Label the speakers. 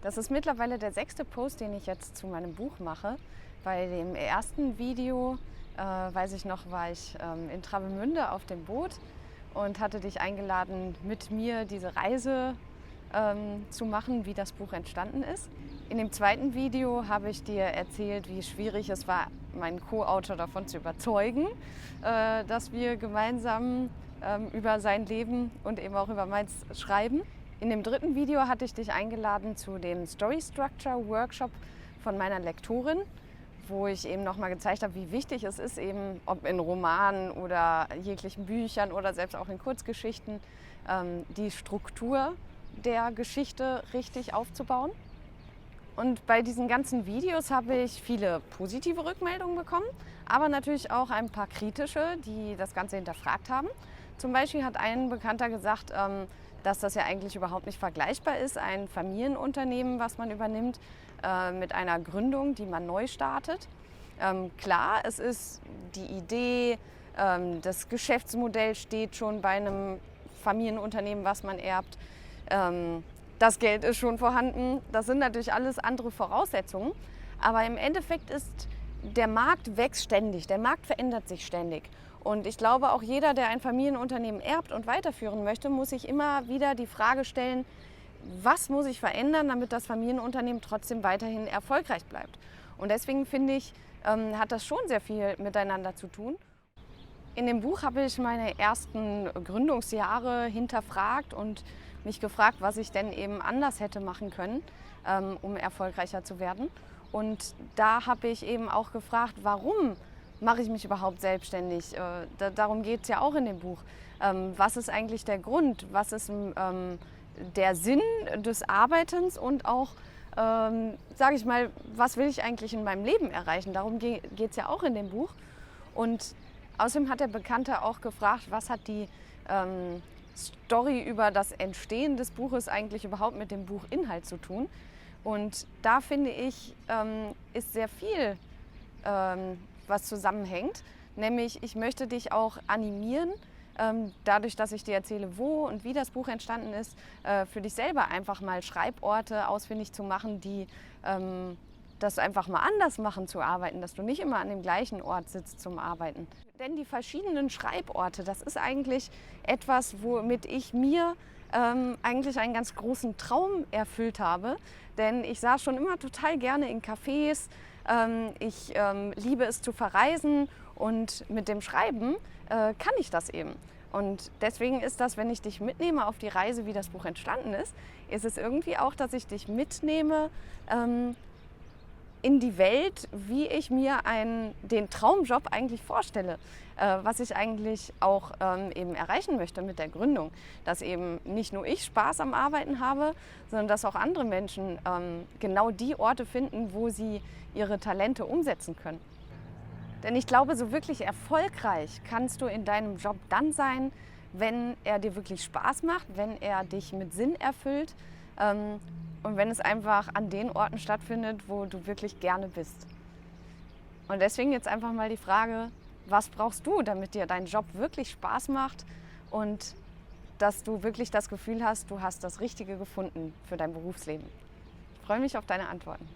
Speaker 1: Das ist mittlerweile der 6. Post, den ich jetzt zu meinem Buch mache. Bei dem ersten Video, weiß ich noch, war ich in Travemünde auf dem Boot und hatte dich eingeladen, mit mir diese Reise zu machen, wie das Buch entstanden ist. In dem zweiten Video habe ich dir erzählt, wie schwierig es war, meinen Co-Autor davon zu überzeugen, dass wir gemeinsam über sein Leben und eben auch über meins schreiben. In dem dritten Video hatte ich dich eingeladen zu dem Story Structure Workshop von meiner Lektorin, wo ich eben nochmal gezeigt habe, wie wichtig es ist, eben ob in Romanen oder jeglichen Büchern oder selbst auch in Kurzgeschichten, die Struktur der Geschichte richtig aufzubauen. Und bei diesen ganzen Videos habe ich viele positive Rückmeldungen bekommen, aber natürlich auch ein paar kritische, die das Ganze hinterfragt haben. Zum Beispiel hat ein Bekannter gesagt, dass das ja eigentlich überhaupt nicht vergleichbar ist, ein Familienunternehmen, was man übernimmt, mit einer Gründung, die man neu startet. Klar, es ist die Idee, das Geschäftsmodell steht schon bei einem Familienunternehmen, was man erbt. Das Geld ist schon vorhanden. Das sind natürlich alles andere Voraussetzungen. Aber im Endeffekt ist der Markt wächst ständig, der Markt verändert sich ständig. Und ich glaube, auch jeder, der ein Familienunternehmen erbt und weiterführen möchte, muss sich immer wieder die Frage stellen, was muss ich verändern, damit das Familienunternehmen trotzdem weiterhin erfolgreich bleibt. Und deswegen finde ich, hat das schon sehr viel miteinander zu tun. In dem Buch habe ich meine ersten Gründungsjahre hinterfragt und mich gefragt, was ich denn eben anders hätte machen können, um erfolgreicher zu werden. Und da habe ich eben auch gefragt, warum mache ich mich überhaupt selbstständig? Darum geht es ja auch in dem Buch. Was ist eigentlich der Grund? Was ist der Sinn des Arbeitens? Und auch, sage ich mal, was will ich eigentlich in meinem Leben erreichen? Darum geht es ja auch in dem Buch. Und außerdem hat der Bekannte auch gefragt, was hat die Story über das Entstehen des Buches eigentlich überhaupt mit dem Buchinhalt zu tun? Und da finde ich, ist sehr viel, was zusammenhängt. Nämlich, ich möchte dich auch animieren, dadurch, dass ich dir erzähle, wo und wie das Buch entstanden ist, für dich selber einfach mal Schreiborte ausfindig zu machen, die das einfach mal anders machen zu arbeiten, dass du nicht immer an dem gleichen Ort sitzt zum Arbeiten. Denn die verschiedenen Schreiborte, das ist eigentlich etwas, womit ich mir eigentlich einen ganz großen Traum erfüllt habe. Denn ich saß schon immer total gerne in Cafés, ich liebe es zu verreisen und mit dem Schreiben kann ich das eben. Und deswegen ist das, wenn ich dich mitnehme auf die Reise, wie das Buch entstanden ist es irgendwie auch, dass ich dich mitnehme in die Welt, wie ich mir den Traumjob eigentlich vorstelle, was ich eigentlich auch eben erreichen möchte mit der Gründung. Dass eben nicht nur ich Spaß am Arbeiten habe, sondern dass auch andere Menschen genau die Orte finden, wo sie ihre Talente umsetzen können. Denn ich glaube, so wirklich erfolgreich kannst du in deinem Job dann sein, wenn er dir wirklich Spaß macht, wenn er dich mit Sinn erfüllt. Und wenn es einfach an den Orten stattfindet, wo du wirklich gerne bist. Und deswegen jetzt einfach mal die Frage, was brauchst du, damit dir dein Job wirklich Spaß macht und dass du wirklich das Gefühl hast, du hast das Richtige gefunden für dein Berufsleben? Ich freue mich auf deine Antworten.